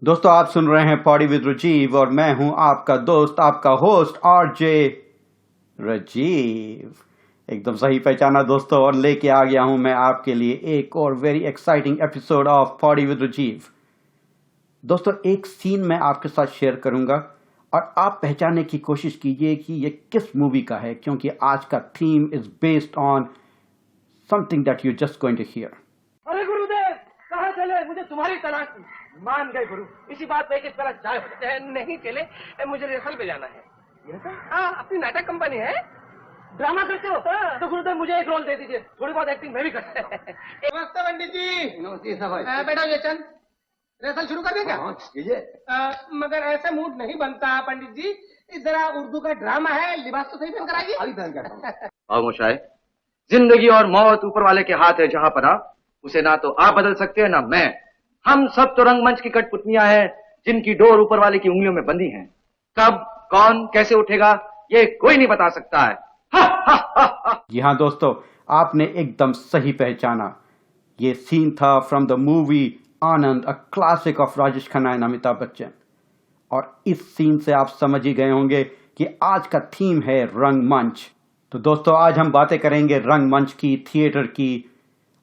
दोस्तों आप सुन रहे हैं पॉडी विद राजीव और मैं हूं आपका दोस्त आपका होस्ट आरजे राजीव। एकदम सही पहचाना दोस्तों, और लेके आ गया हूं मैं आपके लिए एक और very exciting episode of Poddy with Rajeev. दोस्तों एक सीन मैं आपके साथ शेयर करूंगा और आप पहचानने की कोशिश कीजिए कि ये किस मूवी का है, क्योंकि आज का theme is based on something that you just going to hear. अरे गुरुदेव कहाँ चले, मुझे तुम्हारी तलाश थी। मान गए गुरु, इसी बात पे किस तरह जाए होते हैं। नहीं चले, मुझे रिहर्सल पे जाना है। हाँ, अपनी नाटक कंपनी है। ड्रामा करते हो तो गुरुदेव मुझे एक रोल दे दीजिए, थोड़ी बहुत एक्टिंग मैं भी करता हूँ। नमस्ते पंडित जी। नमस्ते बेटा ये चंद, रिहर्सल शुरू कर दें क्या? मगर ऐसे मूड नहीं बनता पंडित जी, जरा उर्दू का ड्रामा है, लिबास तो सही पहन कर आइए। अभी पहन कर खामोशाई। जिंदगी और मौत ऊपर वाले के हाथ है, जहां पर उसे ना तो आप बदल सकते हैं ना मैं। हम सब तो रंगमंच की कठपुतलियां हैं जिनकी डोर ऊपर वाले की उंगलियों में बंधी है। कब कौन कैसे उठेगा ये कोई नहीं बता सकता है। हा, हा, हा, हा। जी हाँ दोस्तों, आपने एकदम सही पहचाना। ये सीन था from the movie Anand, a classic of Rajesh Khanna and Amitabh Bachchan. और इस सीन से आप समझ ही गए होंगे कि आज का थीम है रंगमंच। तो दोस्तों आज हम बातें करेंगे रंगमंच की, थिएटर की,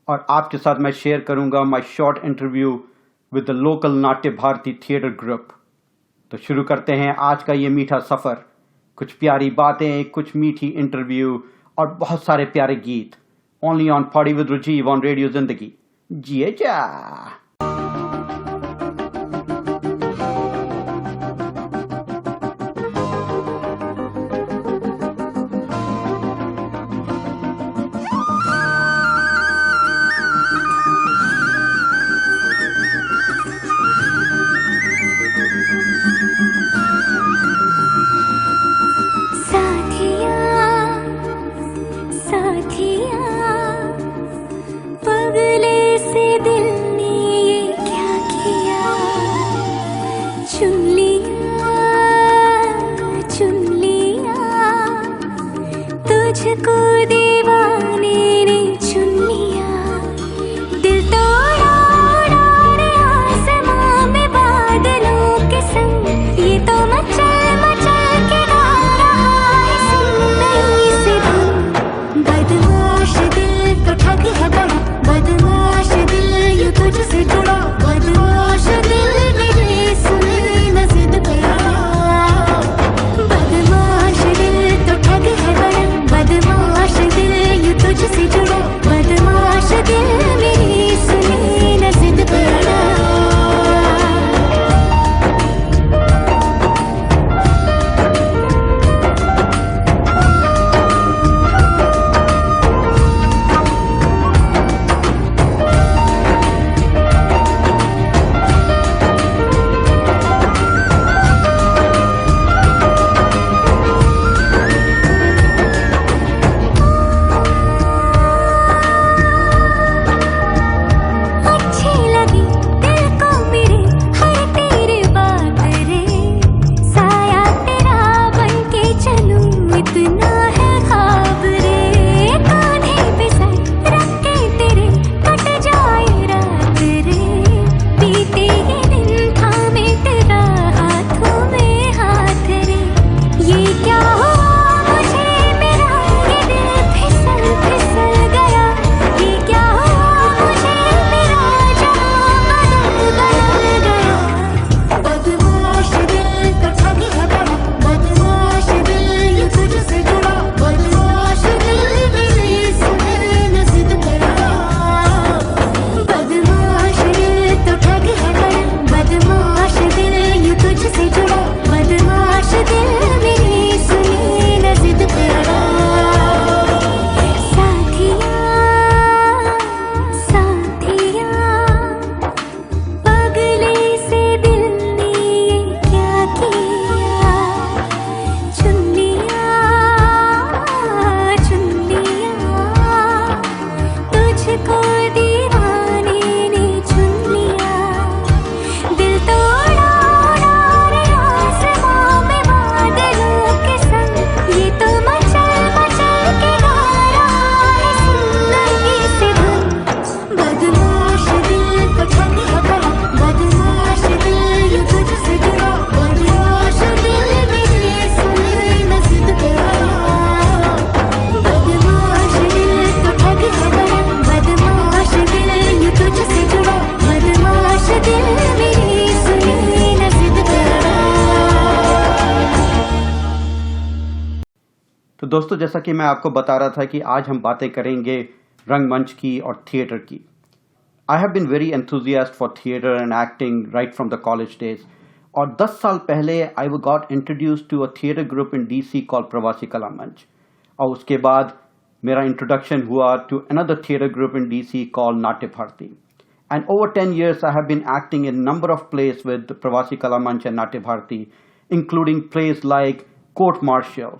और आपके साथ मैं शेयर करूंगा my short interview with the local नाट्य भारती थिएटर ग्रुप। तो शुरू करते हैं आज का ये मीठा सफर। कुछ प्यारी बातें, कुछ मीठी इंटरव्यू और बहुत सारे प्यारे गीत। Only on Poddy with Rajeev on Radio Zindagi. जिए जा। पगले से दिल ने दोस्तों, जैसा कि मैं आपको बता रहा था कि आज हम बातें करेंगे रंगमंच की और थिएटर की। I have been very enthusiast for theatre and acting right from the college days. और 10 साल पहले I got introduced to a theatre group in DC called Pravasi Kala Manch. और उसके बाद मेरा इंट्रोडक्शन हुआ to another theatre group in DC called Natya Bharati. And over 10 years, I have been acting in a number of plays with Pravasi Kala Manch and Natya Bharati, including plays like Court Martial,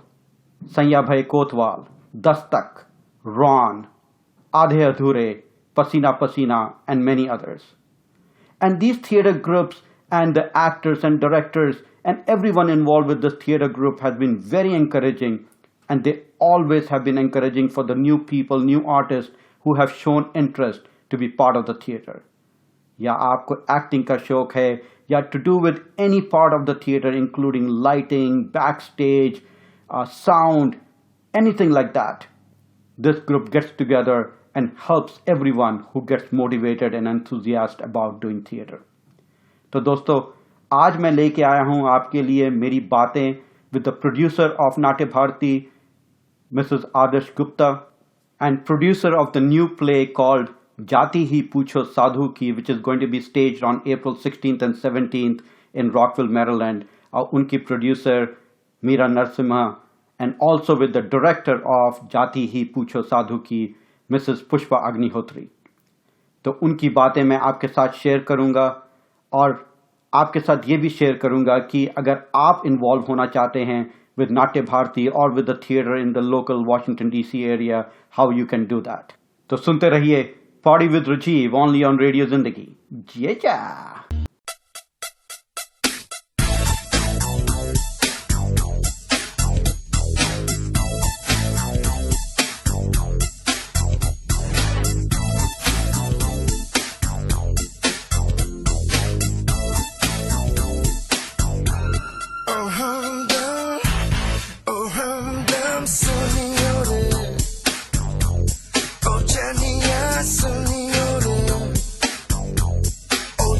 Sanya Bhai Kotwal, Dastak, Ron, Aadhe Adhure, Pasina Pasina, and many others. And these theater groups and the actors and directors and everyone involved with this theater group has been very encouraging, and they always have been encouraging for the new people, new artists who have shown interest to be part of the theater. या आपको acting का शौक है या to do with any part of the theatre including lighting, backstage, sound, anything like that, this group gets together and helps everyone who gets motivated and enthusiast about doing theatre. तो दोस्तों, आज मैं लेके आया हूं आपके लिए मेरी बातें with the producer of Natya Bharati, Mrs Adarsh Gupta, and producer of the new play called Jati Hi Pucho Sadhu Ki, which is going to be staged on April 16th and 17th in Rockville, Maryland. Unki producer Meera Narasimha, and also with the director of Jati Hi Pucho Sadhu Ki, Mrs. Pushpa Agnihotri. तो उनकी बातें मैं आपके साथ share करूंगा और आपके साथ ये भी शेयर करूंगा कि अगर आप इन्वॉल्व होना चाहते हैं with Natya Bharati or with the theater in the local Washington DC area, how you can do that. तो सुनते रहिए Party with Rajiv only on Radio Zindagi. Jee ja.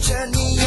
Johnny,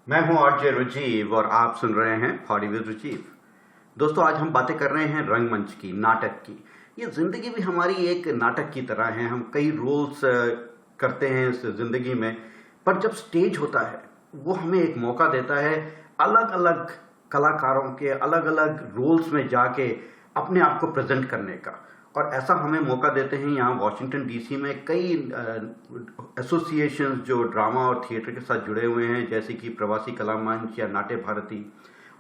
मैं हूं आरजे रुजीव और आप सुन रहे हैं हॉली विद रुजीव। दोस्तों, आज हम बातें कर रहे हैं रंगमंच की, नाटक की। ये जिंदगी भी हमारी एक नाटक की तरह है। हम कई रोल्स करते हैं इस जिंदगी में, पर जब स्टेज होता है वो हमें एक मौका देता है अलग अलग कलाकारों के अलग अलग रोल्स में जाके अपने आप को प्रेजेंट करने का। और ऐसा हमें मौका देते हैं यहाँ वॉशिंगटन डीसी में कई एसोसिएशंस जो ड्रामा और थिएटर के साथ जुड़े हुए हैं, जैसे कि प्रवासी कला मंच या नाट्य भारती।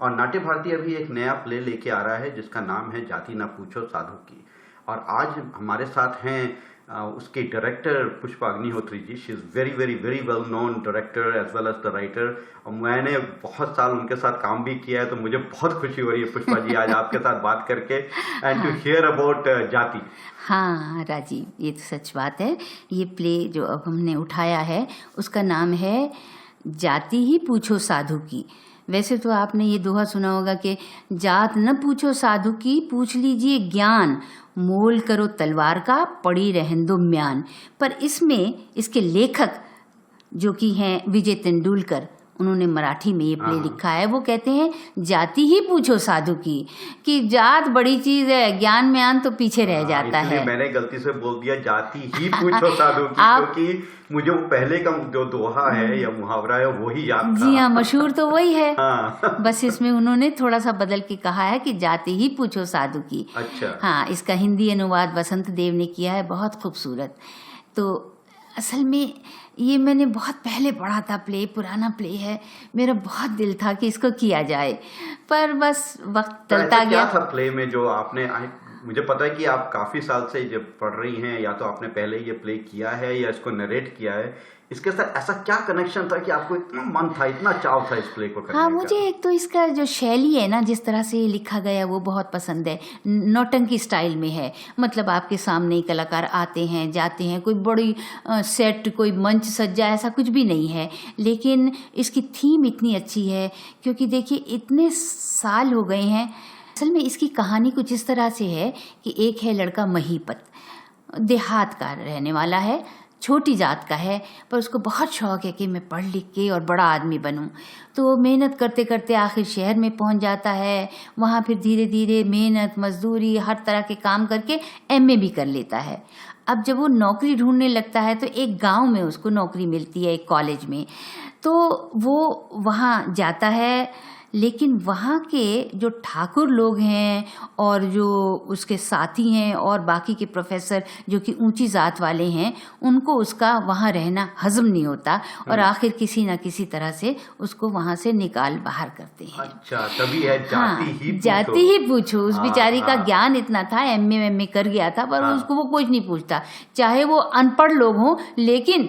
और नाट्य भारती अभी एक नया प्ले लेके आ रहा है जिसका नाम है जाति ना पूछो साधु की। और आज हमारे साथ हैं उसके director Pushpa Agnihotri ji. She is very very very well known director as well as the writer. और मैंने बहुत साल उनके साथ काम भी किया है, तो मुझे बहुत खुशी हो रही है पुष्पा जी आज आपके साथ बात करके एंड टू हियर अबाउट जाति। हाँ राजीव, ये तो सच बात है। ये प्ले जो अब हमने उठाया है उसका नाम है जाति ही पूछो साधु की। वैसे तो आपने ये दोहा सुना होगा कि जात न पूछो साधु की, पूछ लीजिए ज्ञान, मोल करो तलवार का, पड़ी रहन दो म्यान। पर इसमें इसके लेखक जो कि हैं विजय तेंदुलकर, उन्होंने मराठी में ये प्ले लिखा है। वो कहते हैं जाति ही पूछो साधु की, कि जात बड़ी चीज है, ज्ञान म्यान तो पीछे रह जाता है। मैंने गलती से बोल दिया जाति ही पूछो साधु की, क्योंकि मुझे वो पहले का जो दोहा है या मुहावरा है वही याद था। जी हाँ, मशहूर तो वही है। हाँ। बस इसमें उन्होंने थोड़ा सा बदल के कहा है कि जाति ही पूछो साधु की। अच्छा। हाँ, इसका हिंदी अनुवाद वसंत देव ने किया है, बहुत खूबसूरत। तो असल में ये मैंने बहुत पहले पढ़ा था प्ले, पुराना प्ले है। मेरा बहुत दिल था कि इसको किया जाए, पर बस वक्त टलता गया। क्या था प्ले में जो आपने, मुझे पता है कि आप काफी साल से जब पढ़ रही हैं, या तो आपने पहले ये प्ले किया है या इसको नरेट किया है, इसके साथ ऐसा क्या कनेक्शन था कि आपको इतना मन था, इतना चाव था इस प्ले को करने हाँ, का? मुझे एक तो इसका जो शैली है ना, जिस तरह से ये लिखा गया वो बहुत पसंद है। नौटंकी स्टाइल में है, मतलब आपके सामने ही कलाकार आते हैं जाते हैं, कोई बड़ी सेट, कोई मंच सज्जा, ऐसा कुछ भी नहीं है। लेकिन इसकी थीम इतनी अच्छी है, क्योंकि देखिए इतने साल हो गए हैं। असल में इसकी कहानी कुछ इस तरह से है कि एक है लड़का महीपत, देहात का रहने वाला है, छोटी जात का है, पर उसको बहुत शौक है कि मैं पढ़ लिख के और बड़ा आदमी बनूं। तो मेहनत करते करते आखिर शहर में पहुंच जाता है। वहाँ फिर धीरे धीरे मेहनत मजदूरी हर तरह के काम करके एमए भी कर लेता है। अब जब वो नौकरी ढूंढने लगता है तो एक गांव में उसको नौकरी मिलती है, एक कॉलेज में। तो वो वहाँ जाता है, लेकिन वहाँ के जो ठाकुर लोग हैं और जो उसके साथी हैं और बाकी के प्रोफेसर जो कि ऊंची जात वाले हैं, उनको उसका वहाँ रहना हजम नहीं होता और आखिर किसी न किसी तरह से उसको वहाँ से निकाल बाहर करते हैं। अच्छा, तभी है जाति ही पूछो। जाति ही पूछो। उस बेचारी का ज्ञान इतना था, एमए कर गया था, पर उसको वो कुछ नहीं पूछता। चाहे वो अनपढ़ लोग हों, लेकिन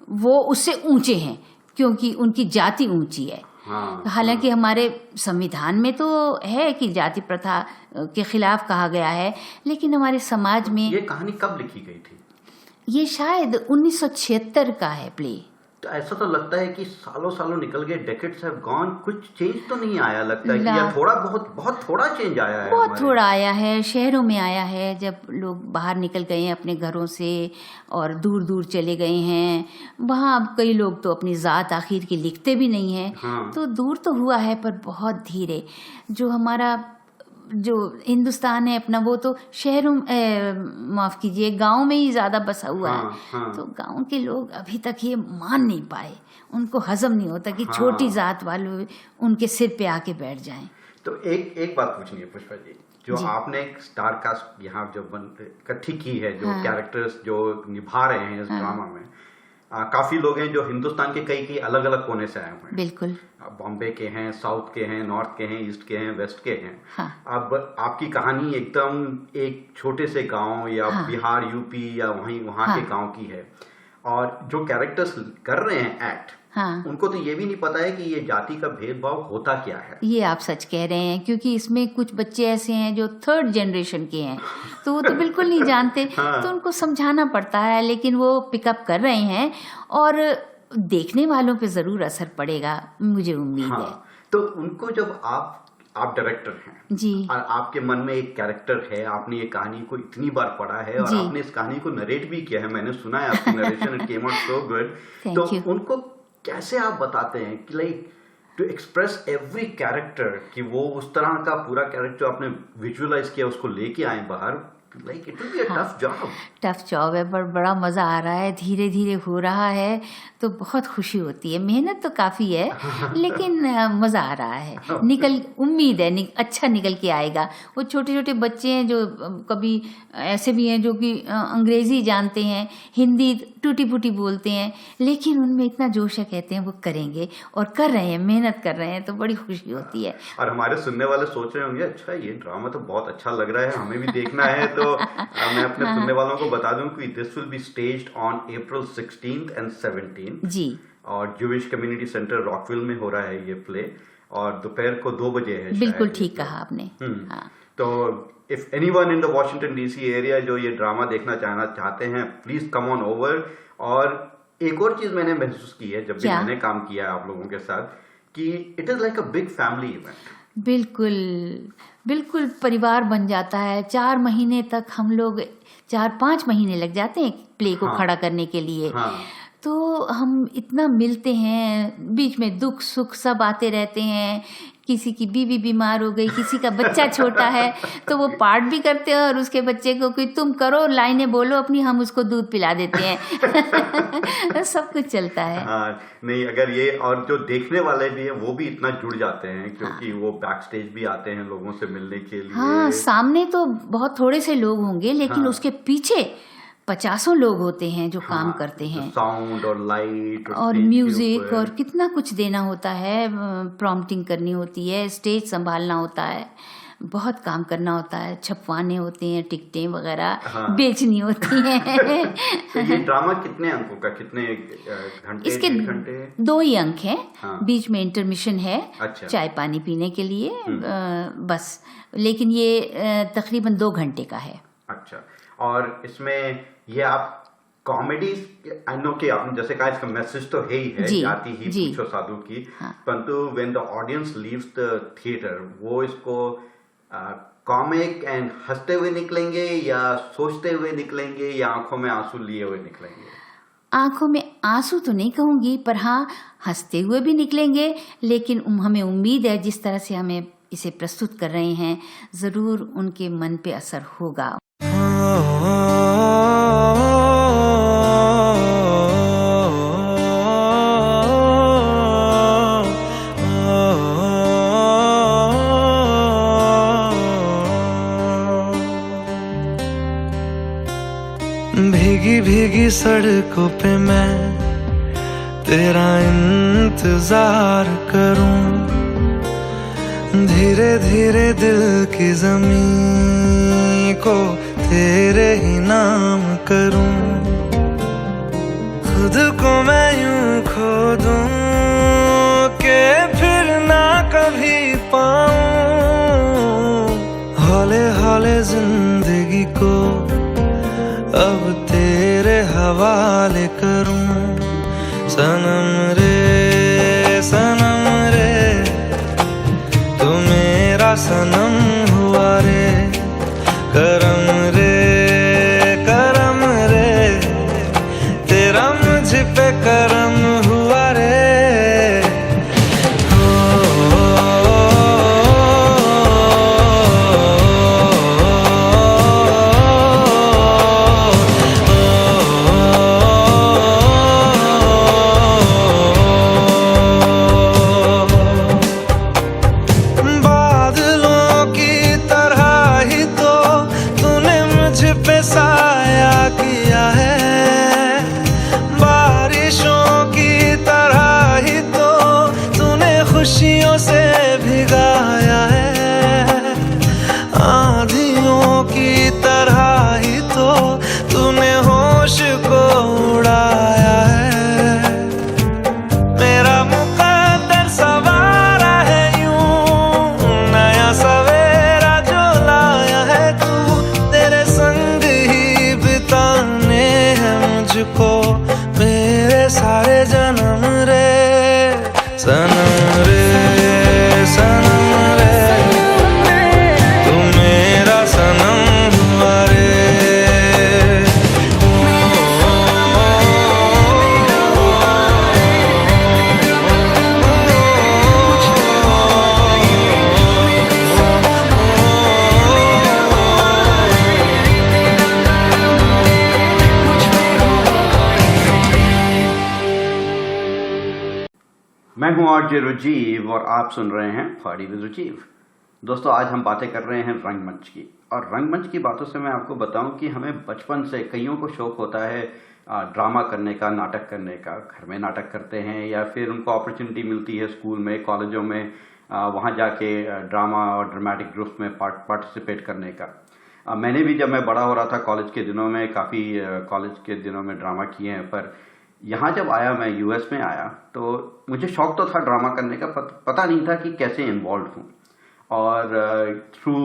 वो उससे ऊंचे हैं क्योंकि उनकी जाति ऊंची है। हालांकि हमारे संविधान में तो है कि जाति प्रथा के खिलाफ कहा गया है, लेकिन हमारे समाज में ये कहानी कब लिखी गई थी? ये शायद 1976 का है प्ले। तो ऐसा तो लगता है कि सालों सालों निकल गए, डेकेड्स हैव गॉन, कुछ चेंज तो नहीं आया लगता है कि या थोड़ा बहुत थोड़ा चेंज आया है? बहुत थोड़ा आया है, शहरों में आया है, जब लोग बाहर निकल गए हैं अपने घरों से और दूर दूर चले गए हैं। वहाँ अब कई लोग तो अपनी ज़ात आखिर की लिखते भी नहीं हैं। हाँ। तो दूर तो हुआ है, पर बहुत धीरे। जो हमारा जो हिंदुस्तान है अपना, वो तो शहरों माफ़ कीजिए गांव में ही ज़्यादा बसा हुआ है। हाँ। तो गांव के लोग अभी तक ये मान नहीं पाए, उनको हजम नहीं होता कि छोटी जात वाले उनके सिर पे आके बैठ जाएं। तो एक बात पूछनी है पुष्पा जी, जो आपने एक स्टार कास्ट यहाँ जो इकट्ठी की है, जो कैरेक्टर्स जो निभा रहे हैं इस ड्रामा में, काफी लोग हैं जो हिंदुस्तान के कई अलग अलग कोने से आए हुए हैं। बिल्कुल। बॉम्बे के हैं, साउथ के हैं, नॉर्थ के हैं, ईस्ट के हैं, वेस्ट के हैं। हाँ। अब आपकी कहानी एकदम एक छोटे से गांव या बिहार यूपी या वहाँ के गांव की है, और जो कैरेक्टर्स कर रहे हैं एक्ट, उनको तो ये भी नहीं पता है कि ये जाति का भेदभाव होता क्या है। ये आप सच कह रहे हैं, क्योंकि इसमें कुछ बच्चे ऐसे हैं जो 3rd जनरेशन के हैं, तो वो तो बिल्कुल नहीं जानते। तो उनको समझाना पड़ता है, लेकिन वो पिकअप कर रहे हैं और देखने वालों पे जरूर असर पड़ेगा, मुझे उम्मीद है। तो उनको जब आप डायरेक्टर हैं जी, और आपके मन में एक कैरेक्टर है, आपने ये कहानी को इतनी बार पढ़ा है और आपने इस कहानी को नरेट भी किया है, मैंने सुना है आपकी narration, it came out so good. तो उनको कैसे आप बताते हैं कि like to express every character, कि वो उस तरह का पूरा कैरेक्टर जो आपने विजुअलाइज किया उसको लेके आए बाहर, like it will be a tough job. Tough job है पर बड़ा मज़ा आ रहा है, धीरे धीरे हो रहा है तो बहुत खुशी होती है। मेहनत तो काफ़ी है लेकिन मज़ा आ रहा है, उम्मीद है अच्छा निकल के आएगा। वो छोटे छोटे बच्चे हैं जो कभी ऐसे भी हैं जो कि अंग्रेज़ी जानते हैं, हिंदी टूटी फूटी बोलते हैं, लेकिन उनमें इतना जोश है, कहते हैं वो करेंगे और कर रहे हैं, मेहनत कर रहे हैं, तो बड़ी खुशी होती है। और हमारे सुनने वाले सोच रहे होंगे अच्छा ये ड्रामा तो बहुत अच्छा लग रहा है, हमें भी देखना है। तो मैं अपने सुनने वालों को बता दूं कि this will be staged on April 16th and 17th जी, और ज्यूइश कम्युनिटी सेंटर रॉकविल में हो रहा है ये प्ले, और दोपहर को 2 बजे है। बिल्कुल ठीक कहा आपने। हाँ। तो if anyone in the Washington DC area जो ये ड्रामा देखना चाहते हैं, प्लीज कम ऑन ओवर। और एक और चीज मैंने महसूस की है जब भी मैंने काम किया है आप लोगों के साथ, कि it is like a big family event. बिल्कुल बिल्कुल परिवार बन जाता है। 4 महीने तक हम लोग 4-5 महीने लग जाते हैं प्ले को खड़ा करने के लिए। तो हम इतना मिलते हैं, बीच में दुख सुख सब आते रहते हैं। किसी की बीवी बीमार हो गई, किसी का बच्चा छोटा है तो वो पार्ट भी करते हैं और उसके बच्चे को कि तुम करो, लाइनें बोलो अपनी, हम उसको दूध पिला देते हैं। सब कुछ चलता है। हाँ, नहीं अगर ये, और जो देखने वाले भी हैं वो भी इतना जुड़ जाते हैं क्योंकि वो बैक स्टेज भी आते हैं लोगों से मिलने के लिए। हाँ, सामने तो बहुत थोड़े से लोग होंगे लेकिन उसके पीछे 50 लोग होते हैं जो काम करते हैं। साउंड और लाइट और म्यूजिक और कितना कुछ देना होता है, प्रॉम्प्टिंग करनी होती है, स्टेज संभालना होता है, बहुत काम करना होता है, छपवाने होते हैं, टिकटें वगैरह बेचनी होती हैं। तो ये ड्रामा कितने अंकों का, कितने घंटे? इसके 2 ही अंक हैं। बीच में इंटरमिशन है। अच्छा। चाय पानी पीने के लिए बस, लेकिन ये तकरीबन 2 घंटे का है। अच्छा, और इसमें ये आप कॉमेडी, आई नो कि आपने जैसे कहा इसका मैसेज तो है ही है, जाति ही पूछो साधु की, परंतु when the audience leaves the theatre वो इसको कॉमिक एंड हंसते हुए निकलेंगे या सोचते हुए निकलेंगे या आंखों में आंसू लिए हुए निकलेंगे? आंखों में आंसू तो नहीं कहूंगी, पर हाँ हंसते हुए भी निकलेंगे। लेकिन हमें उम्मीद है जिस तरह से हमें इसे प्रस्तुत कर रहे हैं जरूर उनके मन पे असर होगा। भीगी भीगी सड़कों पे मैं तेरा इंतजार करूं, धीरे धीरे दिल की ज़मीं को तेरे ही नाम करूं। खुद को मैं यूं खो दूं कि फिर ना कभी पाऊं, हौले हौले जिंदगी को अब तेरे हवाले करूं। सनम रे तू मेरा सनम हुआ रे, करम रे तेरा मुझ पे करम हुआ रे। बादलों मैं हूं आरजे रुजीव और आप सुन रहे हैं पार्टी विद रुजीव। दोस्तों, आज हम बातें कर रहे हैं रंगमंच की। और रंगमंच की बातों से मैं आपको बताऊं कि हमें बचपन से कईयों को शौक होता है ड्रामा करने का, नाटक करने का। घर में नाटक करते हैं या फिर उनको अपॉर्चुनिटी मिलती है स्कूल में, कॉलेजों में, वहाँ जाके ड्रामा और ड्रामेटिक ग्रुप्स में पार्टिसिपेट करने का। मैंने भी जब मैं बड़ा हो रहा था कॉलेज के दिनों में काफ़ी कॉलेज के दिनों में ड्रामा किए हैं। पर यहाँ जब आया, मैं यूएस में आया, तो मुझे शौक तो था ड्रामा करने का, पता नहीं था कि कैसे इन्वॉल्व हूँ। और through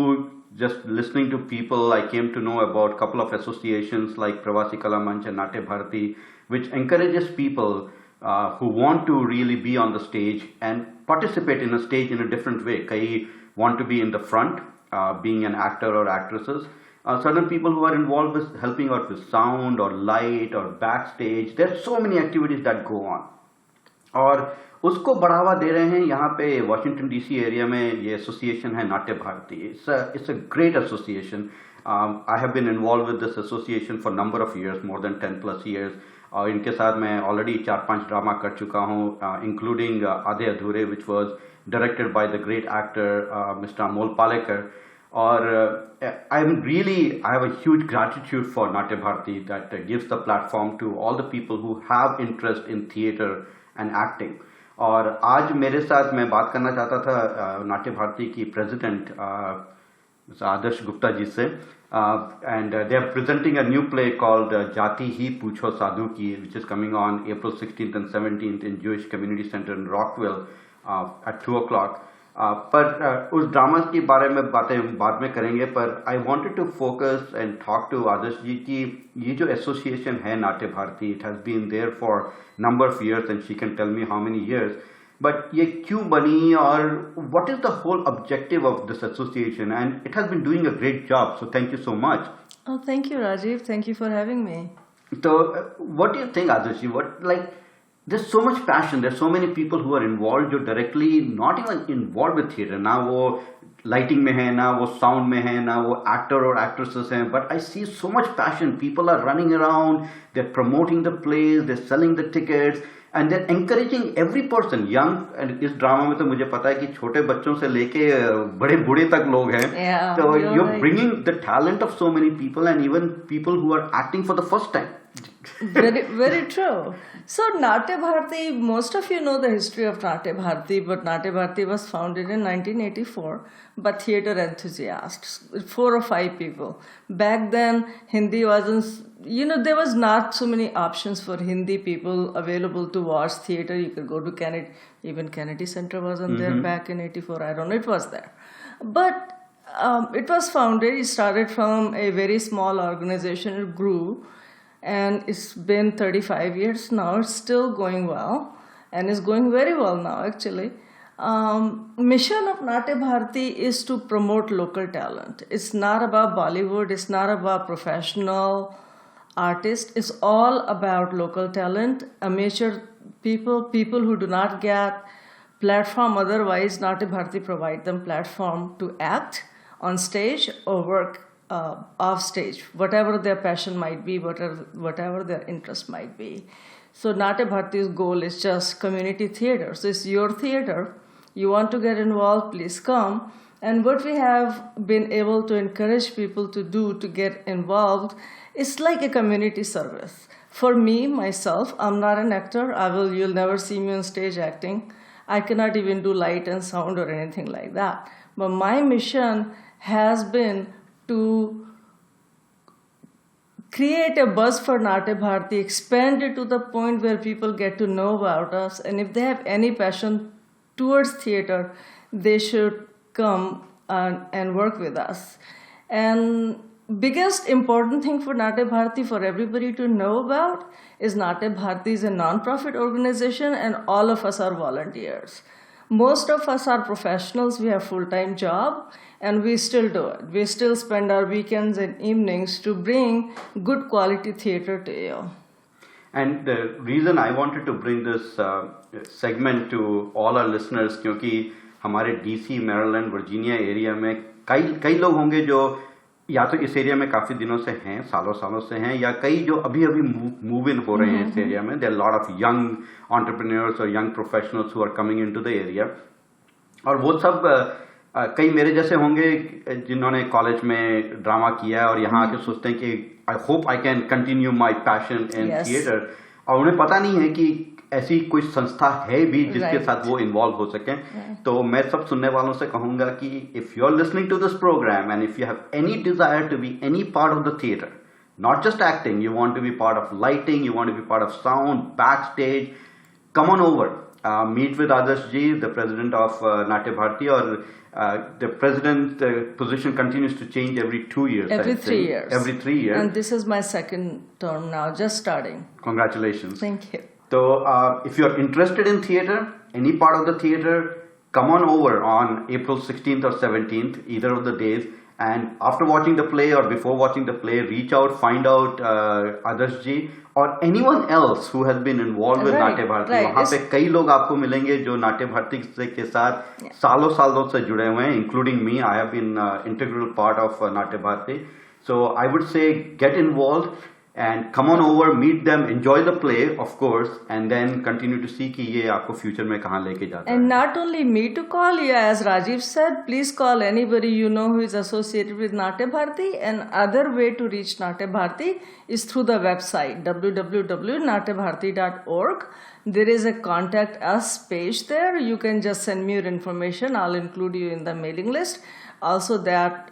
just listening to people, I came to know about a couple of associations like Pravasi Kala Manch and Natya Bharati, which encourages people who want to really be on the stage and participate in a stage in a different way. Kai want to be in the front, being an actor or actresses. Certain people who are involved with helping out with sound or light or backstage. There are so many activities that go on. और उसको बढ़ावा दे रहे हैं यहाँ पे Washington DC area में। ये association है Natya Bharati. It's a great association. I have been involve with this association for number of years, more than 10+ years. और इनके साथ मैं ऑलरेडी 4-5 ड्रामा कर चुका हूँ, इंक्लूडिंग आधे अधूरे, which was directed by the great actor mister Amol Palekar. और I have a huge gratitude for Natya Bharati that gives the platform to all the people who have interest in theatre and acting. और आज मेरे साथ मैं बात करना चाहता था नाट्य भारती की प्रेसिडेंट आदर्श गुप्ता जी से। And they are presenting a new play called जाति ही पूछो साधु की, which is coming on April 16th and 17th in Jewish Community Center in Rockville at 2 o'clock. पर उस ड्रामा के बारे में बातें बाद में करेंगे। पर I wanted to focus and talk to Adarsh ji की ये जो एसोसिएशन है Natya Bharati, it has been there for number of years and she can tell me how many years, but ये क्यों बनी और what is the whole objective of this association, and it has been doing a great job, so thank you so much. Oh, thank you, Rajiv. Thank you for having me. So what do you think, Adarsh ji? There's so much passion. There's so many people who are involved, जो directly not even involved with theatre. ना वो lighting में है, ना वो sound में है, ना वो actor और actresses हैं. But I see so much passion. People are running around. They're promoting the plays. They're selling the tickets. And they're encouraging every person, young. And इस ड्रामा में तो मुझे पता है कि छोटे बच्चों से लेके बड़े बूढ़े तक लोग हैं. Yeah, so you're right. bringing the talent of so many people, and even people who are acting for the first time. Very, very true. So Natya Bharati, most of you know the history of Natya Bharati, but Natya Bharati was founded in 1984 by theatre enthusiasts, 4 or 5 people. Back then, Hindi wasn't, there was not so many options for Hindi people available to watch theatre. You could go to Kennedy, even Kennedy Center wasn't there back in 84. I don't know, it was there. But it was founded, it started from a very small organization, it grew. And it's been 35 years now. It's still going well, and it's going very well now, actually. Mission of Natya Bharati is to promote local talent. It's not about Bollywood. It's not about professional artists. It's all about local talent, amateur people who do not get platform. Otherwise, Natya Bharati provide them platform to act on stage or work off stage, whatever their passion might be, whatever their interest might be. So Natya Bharati's goal is just community theater. So it's your theater. You want to get involved, please come. And what we have been able to encourage people to do to get involved is like a community service. For me, myself, I'm not an actor. You'll never see me on stage acting. I cannot even do light and sound or anything like that. But my mission has been to create a buzz for Natya Bharati, expand it to the point where people get to know about us, and if they have any passion towards theater, they should come and work with us. And biggest important thing for Natya Bharati for everybody to know about is Natya Bharati is a non-profit organization, and all of us are volunteers. Most of us are professionals. We have full-time job, and we still do it. We still spend our weekends and evenings to bring good quality theater to you. And the reason I wanted to bring this segment to all our listeners, क्योंकि हमारे DC, Maryland, Virginia area में कई लोग होंगे जो या तो इस एरिया में काफी दिनों से हैं, सालों सालों से हैं, या कई जो अभी अभी मूव इन हो रहे हैं इस एरिया में. There are lot of young entrepreneurs और young professionals who are coming into the area. और वो सब कई मेरे जैसे होंगे जिन्होंने कॉलेज में ड्रामा किया है और यहाँ आके सोचते हैं कि I hope I can continue my passion in theatre, और उन्हें पता नहीं है कि ऐसी कोई संस्था है भी जिसके साथ वो इन्वॉल्व हो सके. तो मैं सब सुनने वालों से कहूंगा कि if you are listening to this programme and if you have any desire to be any part of the theatre, not just acting, you want to be part of lighting, you want to be part of sound, backstage, come on over. Meet with Adarsh ji, the president of Natya Bharati, or the president position continues to change every 2 years. Every 3 years. Every 3 years. And this is my second term now, just starting. Congratulations. Thank you. So, if you are interested in theatre, any part of the theatre, come on over on April 16th or 17th, either of the days. And after watching the play or before watching the play, reach out, find out Adarsh ji or anyone else who has been involved with Natya Bharati. वहाँ पे कई लोग आपको मिलेंगे जो नाट्य भारती के साथ सालों सालों से जुड़े हुए हैं, including me. I have been integral part of Natya Bharati. So I would say get involved and come on over, meet them, enjoy the play, of course, and then continue to see कि ये आपको future में कहाँ लेके जाता है. And not only me to call you, as Rajiv said, please call anybody you know who is associated with Natya Bharati. And other way to reach Natya Bharati is through the website www.natyabharati.org. There is a contact us page there. You can just send me your information. I'll include you in the mailing list. Also, that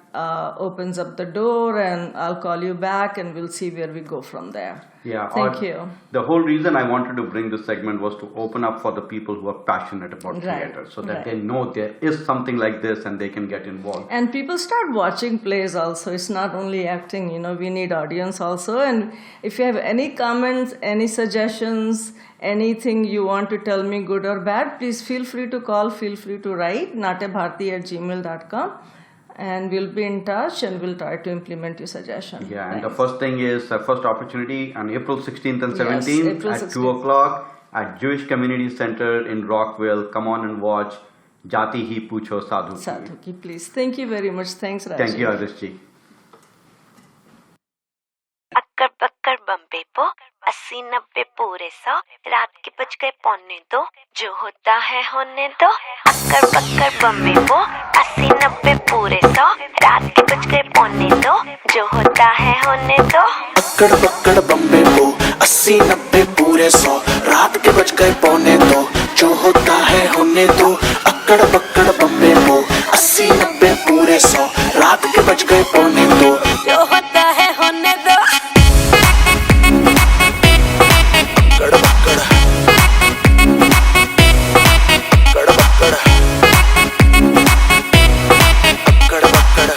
opens up the door, and I'll call you back, and we'll see where we go from there. Yeah, Thank you. The whole reason I wanted to bring this segment was to open up for the people who are passionate about theatre, so that they know there is something like this and they can get involved. And people start watching plays also. It's not only acting, you know, we need audience also. And if you have any comments, any suggestions, anything you want to tell me, good or bad, please feel free to call, feel free to write, natyabharati@gmail.com. And we'll be in touch and we'll try to implement your suggestion. Yeah, and the first thing is, first opportunity on April 16th and Yes, 17th April at 16th. 2 o'clock at Jewish Community Center in Rockville. Come on and watch Jati Hi Pucho Sadhu Ki. Sadhu ki, please. Thank you very much. Thanks, Rajiv. Thank you, Adarsh ji. अक्कड़ बक्कड़ Bombay पो 80-90 पूरे 100 रात के बज गए 1:45 जो होता है होने दो. अक्कड़ बक्कड़ बम्बे पो 80-90 पूरे 100 रात के बज गए 1:45 जो होता है होने दो. अक्कड़ बक्कड़ बम्बे को 80-90 पूरे 100 रात के बज गए 1:45 जो होता है होने दो. अक्कड़ बक्कड़ बम्बे को 80-90 पूरे 100 रात के बज गए 1:45 जो होता है होने दो. अक्कड़ बक्कड़ अक्कड़ बक्कड़ अक्कड़ बक्कड़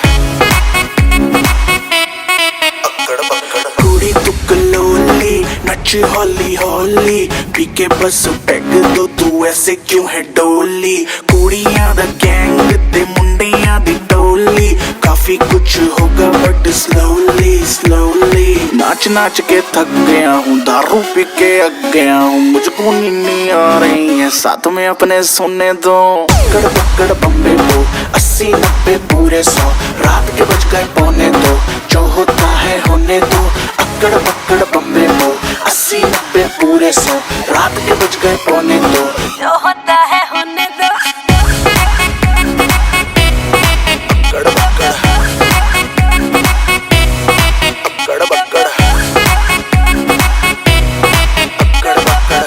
अक्कड़ बक्कड़ कुड़ी तू कलोली नच हौली हौली पी के बस पैग दो तू ऐसे क्यों है डोली. कुड़ियां दा गैंग ते मुंडियां दी टोली काफी कुछ होगा बट स्लोली स्लोली. नाच नाच के थक गया हूँ दारू पी के अग गया हूँ मुझको नींद आ रही है साथ में अपने सोने दो. अक्कड़ बक्कड़ बम्बे को 80-90 पूरे 100 रात के बज गए 1:45 जो होता है होने दो. अक्कड़ बक्कड़ बम्बे को 80-90 पूरे 100 रात के बज गए 1:45 जो होता है होने दो. अक्कड़ बक्कड़ अक्कड़ बक्कड़ अक्कड़ बक्कड़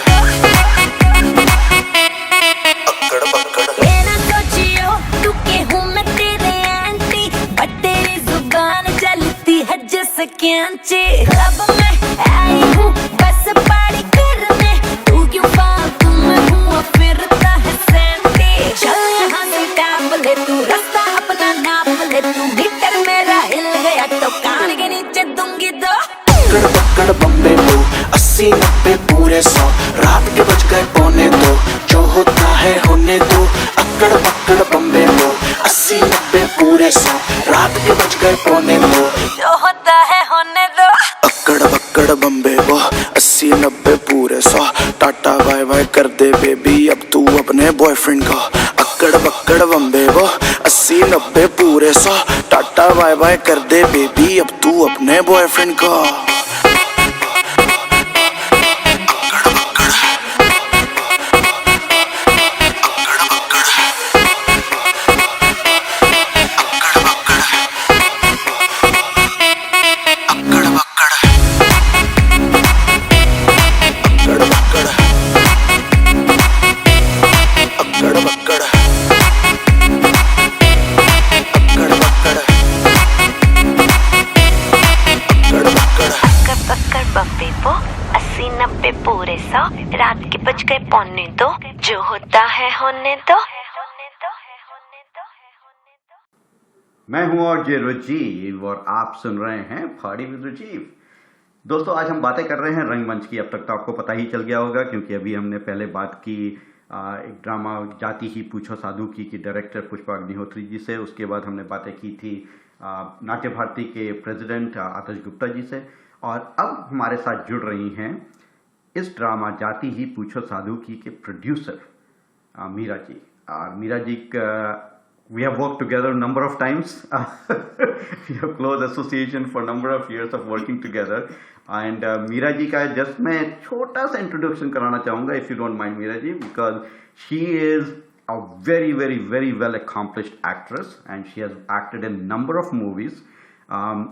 अक्कड़ बक्कड़. मेरा सोचियो तू के हूँ मैं तेरे आंटी बट तेरी जुबान चलती है जैसे कैंची. क्लब में आई हूँ बस पार्टी करने तू क्यों फालतू में हुआ फिरता है सैंटी. चल यहाँ से टाप ले तू रास्ता अपना नाप ले तू मीटर मेरा हिल गया तो कान के नीचे दूंगी दो. अक्कड़ बक्कड़ बम्बे को 80-90 पूरे 100 रात के बज गए 1:45 जो होता है होने दो. अक्कड़ बक्कड़ बम्बे को 80-90 पूरे 100 रात के बज गए 1:45 जो होता है होने दो. अक्कड़ बक्कड़ बम्बे को 80-90 पूरे 100 टाटा बाय बाय कर दे बेबी अब तू अपने बॉयफ्रेंड को. अक्कड़ बक्कड़ बम्बे को 80-90 पूरे 100 टाटा बाय बाय कर दे बेबी अब तू अपने बॉयफ्रेंड को पूरे 100 रात के बज गए 1:45 जो होता है होने दो। मैं हूं और जे राजीव और आप सुन रहे हैं पार्टी विद राजीव। दोस्तों आज हम बातें कर रहे हैं रंगमंच की। अब तक तो आपको पता ही चल गया होगा क्योंकि अभी हमने पहले बात की एक ड्रामा जाति ही पूछो साधु की डायरेक्टर पुष्पा अग्निहोत्री जी से। उसके बाद हमने बातें की थी नाट्य भारती के प्रेसिडेंट आतिश गुप्ता जी से। और अब हमारे साथ जुड़ रही हैं इस ड्रामा जाति ही पूछो साधु की के producer Meera ji. Meera ji we have worked together a number of times. We have close association for a number of years of working together. And Meera ji का जस्ट मैं छोटा सा इंट्रोडक्शन कराना चाहूँगा if you don't mind Meera ji, because she is a very very very well accomplished actress and she has acted in number of movies.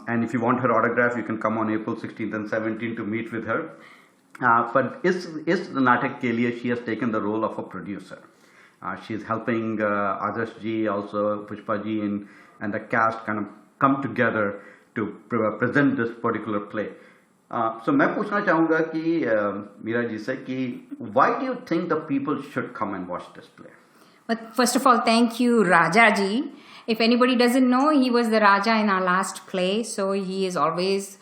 And if you want her autograph you can come on April 16th and 17th to meet with her. But इस नाटक के लिए she has taken the role of a producer. She is helping Adarsh ji, also Pushpa ji, and the cast kind of come together to present this particular play. So मैं पूछना चाहूँगा कि मीरा जी से कि why do you think the people should come and watch this play? But first of all, thank you, Raja ji. If anybody doesn't know, he was the Raja in our last play, so he is always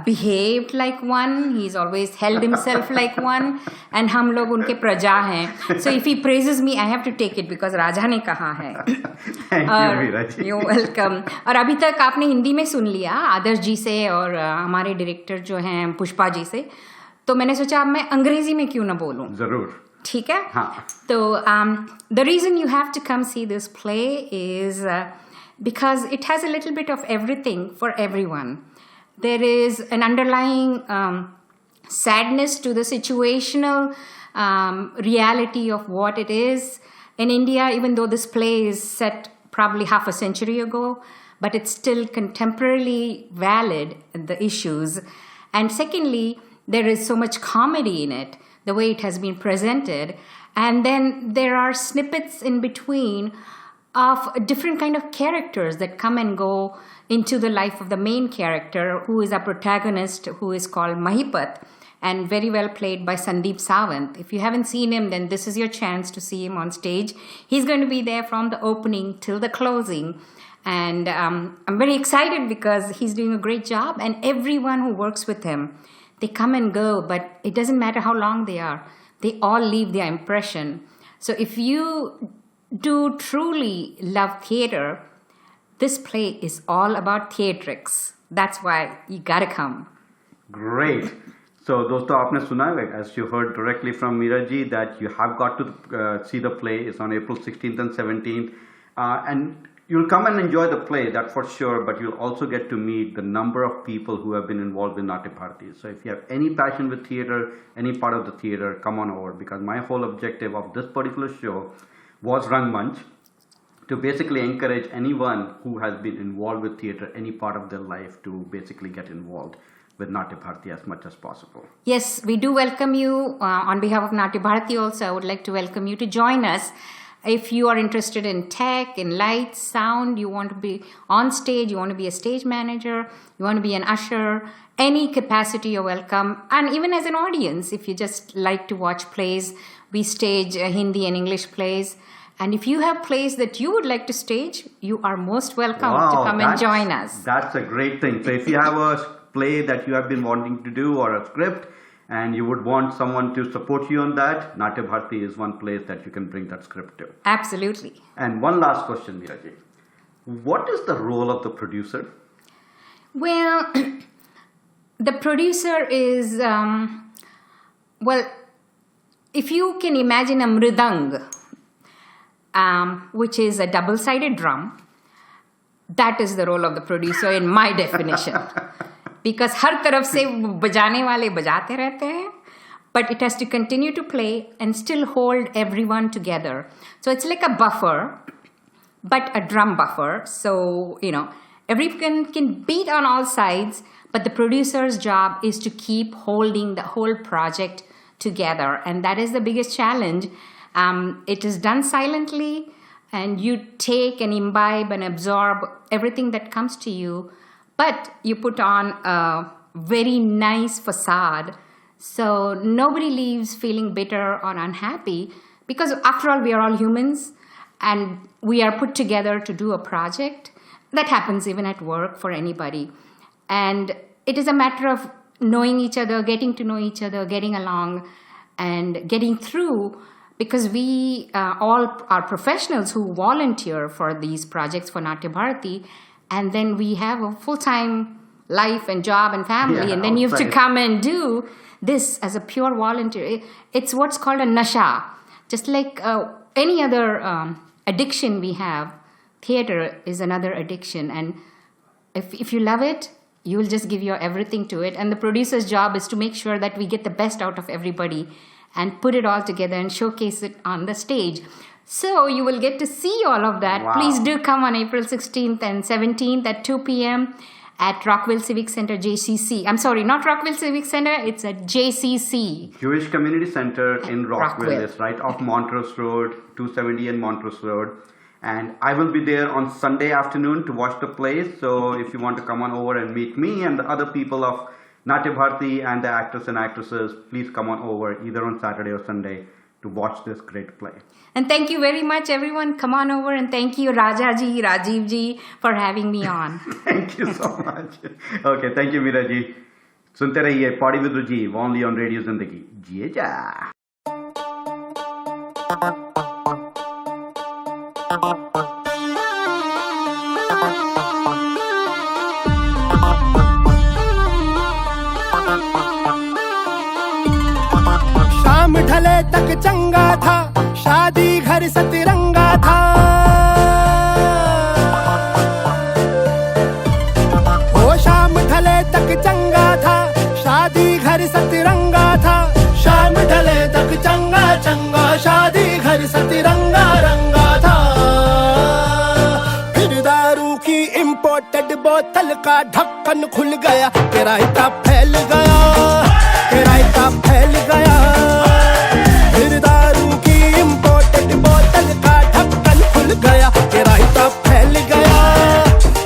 behaved like one, he's always held himself like one, and हम लोग उनके प्रजा हैं. So if he praises me, I have to take it because राजा ने कहा है. Thank you Meera ji. You're welcome. और अभी तक आपने हिंदी में सुन लिया आदर्श जी से और हमारे डायरेक्टर जो हैं पुष्पा जी से, तो मैंने सोचा अब मैं अंग्रेजी में क्यों ना बोलूं. जरूर. ठीक है. हाँ. तो the reason you have to come see this play is because it has a little bit of everything for everyone. There is an underlying sadness to the situational reality of what it is in India, even though this play is set probably half a century ago, but it's still contemporarily valid, the issues. And secondly, there is so much comedy in it, the way it has been presented. And then there are snippets in between of different kind of characters that come and go into the life of the main character, who is a protagonist, who is called Mahipat, and very well played by Sandeep Sawant. If you haven't seen him, then this is your chance to see him on stage. He's going to be there from the opening till the closing. And I'm very excited because he's doing a great job, and everyone who works with him, they come and go, but it doesn't matter how long they are. They all leave their impression. So if you do truly love theater, this play is all about theatrics. That's why you gotta come. Great. So दोस्तों आपने सुना है, as you heard directly from Meera ji, that you have got to see the play. It's on April 16th and 17th. And you'll come and enjoy the play, that's for sure, but you'll also get to meet the number of people who have been involved in Natya Bharati. So if you have any passion with theater, any part of the theater, come on over, because my whole objective of this particular show was Rangmanch, to basically encourage anyone who has been involved with theater, any part of their life, to basically get involved with Natya Bharati as much as possible. Yes, we do welcome you. On behalf of Natya Bharati also, I would like to welcome you to join us. If you are interested in tech, in lights, sound, you want to be on stage, you want to be a stage manager, you want to be an usher, any capacity you're welcome. And even as an audience, if you just like to watch plays, we stage Hindi and English plays. And if you have plays that you would like to stage, you are most welcome to come and join us. That's a great thing. So if you have a play that you have been wanting to do or a script, and you would want someone to support you on that, Natya Bharati is one place that you can bring that script to. Absolutely. And one last question, Meera ji. What is the role of the producer? Well, the producer is, well, if you can imagine a mridang, which is a double-sided drum. That is the role of the producer in my definition. Because हर तरफ से बजाने वाले बजाते रहते हैं, but it has to continue to play and still hold everyone together. So it's like a buffer, but a drum buffer. So, everyone can beat on all sides, but the producer's job is to keep holding the whole project together. And that is the biggest challenge. It is done silently, and you take and imbibe and absorb everything that comes to you, but you put on a very nice facade so nobody leaves feeling bitter or unhappy, because after all, we are all humans and we are put together to do a project. That happens even at work for anybody. And it is a matter of knowing each other, getting to know each other, getting along and getting through, because we all are professionals who volunteer for these projects for Natya Bharati, and then we have a full-time life and job and family, and then you have to come and do this as a pure volunteer. It's what's called a nasha. Just like any other addiction we have, theater is another addiction. And if you love it, you will just give your everything to it. And the producer's job is to make sure that we get the best out of everybody and put it all together and showcase it on the stage. So you will get to see all of that. Wow. Please do come on April 16th and 17th at 2 p.m. at Rockville Civic Center, JCC. I'm sorry, not Rockville Civic Center, it's at JCC. Jewish Community Center in Rockville. Rockville. Is right off Montrose Road, 270 and Montrose Road. And I will be there on Sunday afternoon to watch the play. So if you want to come on over and meet me and the other people of Natya Bharati and the actors and actresses, please come on over either on Saturday or Sunday to watch this great play. And thank you very much, everyone. Come on over, and thank you, Rajaji, Rajivji, for having me on. Thank you so much. Okay, thank you, Meera ji. सुनते रहिए Poddy with Rajeev only on Radio Zindagi. जिए जा. शाम ढले तक चंगा था, शादी घर सतरंगा था. ओ शाम ढले तक चंगा था, शादी घर सतरंगा था. शाम ढले तक चंगा चंगा, शादी घर सतरंगा रंगा था. फिर दारू की इम्पोर्टेड बोतल का ढक्कन खुल गया, किराया फैल गया, किराया फैल गया. फिर दारू की इम्पोर्टेड बोतल का ढक्कन खुल गया, किराया फैल गया,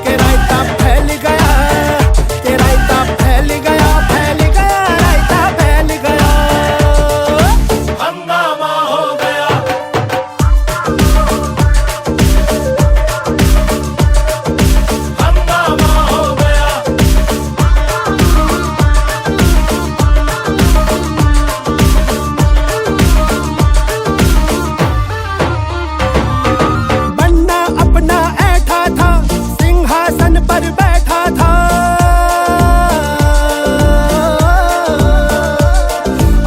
किराया फैल गया, किराया फैल गया, फैल गया, रायता फैल गया. हंगामा हो गया, हंगामा हो गया. बन्ना अपना ऐठा था, सिंहासन पर बैठा था.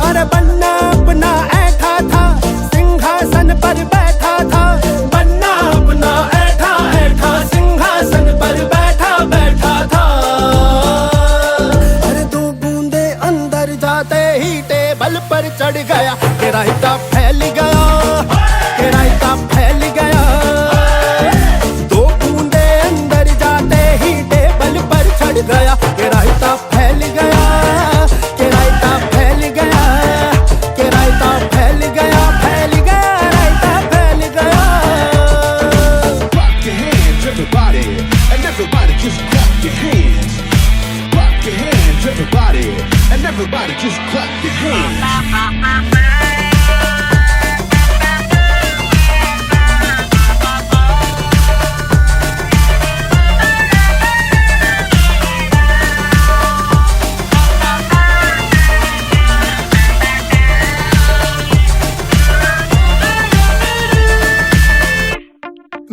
और बन्ना अपना ऐठा था, सिंहासन पर बैठा था. बन्ना अपना ऐठा ऐठा, सिंहासन पर बैठा बैठा था. अरे दो बूंदे अंदर जाते ही टेबल पर चढ़ गया, किराया फैल गया, किराया फैल गया. दो बूंदे अंदर जाते ही टेबल पर चढ़ गया, किराया फैल गया, किराया फैल गया, किराया फैल गया, फैल गया, रायता फैल गया. Clap your hands, everybody, and everybody just clap your hands. Clap your hands, everybody, and everybody just clap your hands.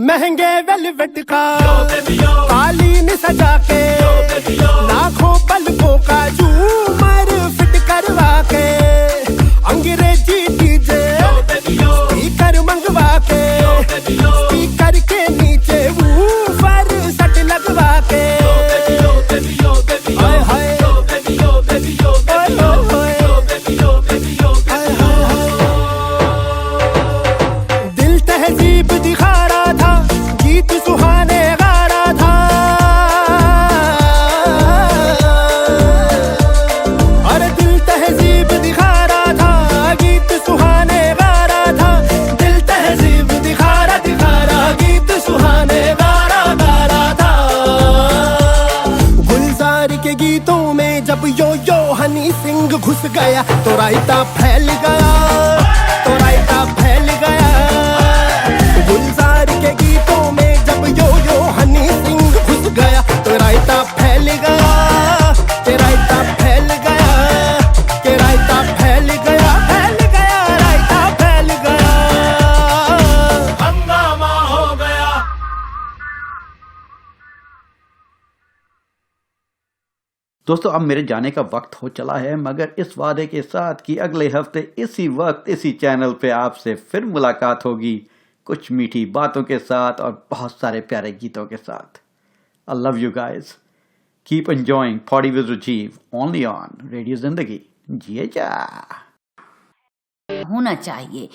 महंगे वेलवेट का कालीन सजा के, लाखों पलकों का झूमर फिट करवा के, अंग्रेजी डीजे स्पीकर मंगवा के, हनी सिंह घुस गया तो रायता फैल गया, तो रायता फैल गया। गुलजार के गीतों में जब यो यो हनी सिंह घुस गया तो रायता फैल गया, के रायता फैल गया, के रायता फैल गया, फैल गया, रायता फैल गया, हंगामा हो गया। दोस्तों अब मेरे जाने का वक्त हो चला है, मगर इस वादे के साथ कि अगले हफ्ते इसी वक्त इसी चैनल पे आपसे फिर मुलाकात होगी, कुछ मीठी बातों के साथ और बहुत सारे प्यारे गीतों के साथ। I love you guys. Keep enjoying Party with Rajiv only on Radio Zindagi. जिए जा होना चाहिए।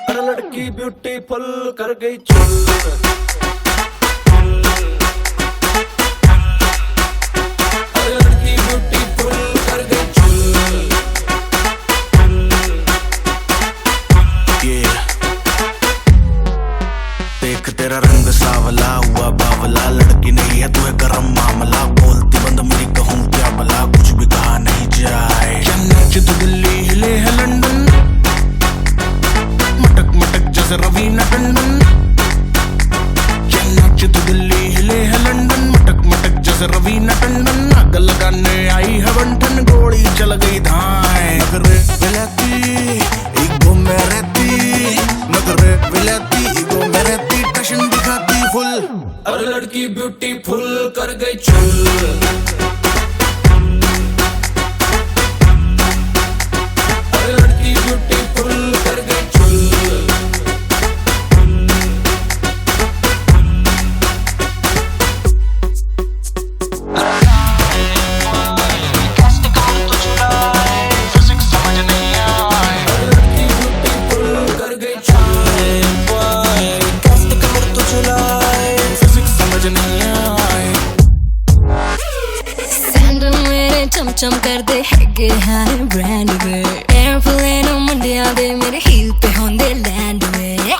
अरे लड़की ब्यूटीफुल कर गई चुल, तेरा रंग सावला हुआ बावला, लड़की नहीं है तू है गरम मामला, बोलती बंद मेरी कहूँ क्या भला, कुछ भी कहा नहीं जाए। नाच तो दिल्ली हिले है लंदन, मटक मटक जैसे रवीना टंडन, नाच तो दिल्ली हिले है लंदन, मटक मटक जैसे रवीना टंडन, आग लगाने आई है बंठन, गोली चल गई धाए। नगरे विलाती ईगो में रहती, नगरे विलाती ईगो में रहती, टशन दिखाती फुल, अरे लड़की ब्यूटीफुल कर गई चुल, अरे लड़की ब्यूटीफुल कर गई चुल। चम कर दे हैगे हारे ब्रांड वे, एयरप्लेन मुंडिया दे मेरे हील पे होंदे लैंड वे।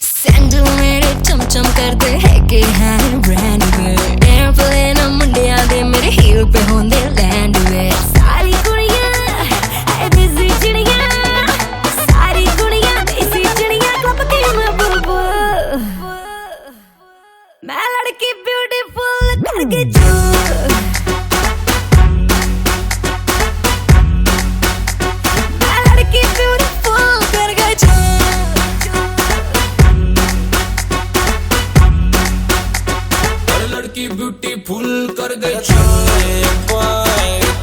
सैंडल मेरे चम कर दे हैगे हारे ब्रांड वे, एयरप्लेन मुंडिया दे मेरे हील पे होंदे लैंड वे। सारी कुड़ियां ऐ देसी चिड़ियां, सारी कुड़ियां देसी चिड़ियां, क्लब के मैं बुलबुल, मैं लड़की ब्यूटीफुल करके चुल, मैं लड़की ब्यूटीफुल करके चुल, अरे लड़की ब्यूटीफुल कर गई चुल,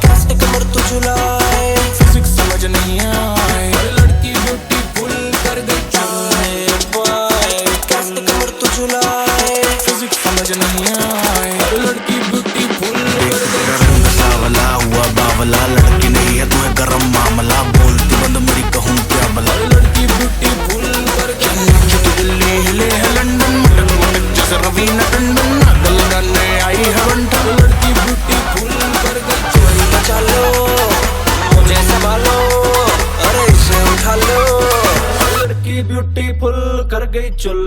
कैसे कमर तो झुलाए, फिजिक्स समझ नहीं आए। अरे लड़की ब्यूटीफुल कर गई चुल, कैसे कमर तो झुलाए, फिजिक्स समझ नहीं आए। अरे लड़की ब्यूटीफुल कर गई चुल, रंग सावला हुआ बावला, लड़की नहीं है तू है गरम मामला, बोलती बंद मेरी कहूँ क्या भला। अरे लड़की ब्यूटीफुल कर गई चुल, तो दिल्ली हिले है लंदन, मटक मटक जैसे रवीना टंडन, आग लगाने आई है बंठन, लड़की ब्यूटीफुल कर गई चुल। बचा लो मुझे संभालो, अरे इसे उठा लो, लड़की ब्यूटीफुल कर गई चुल।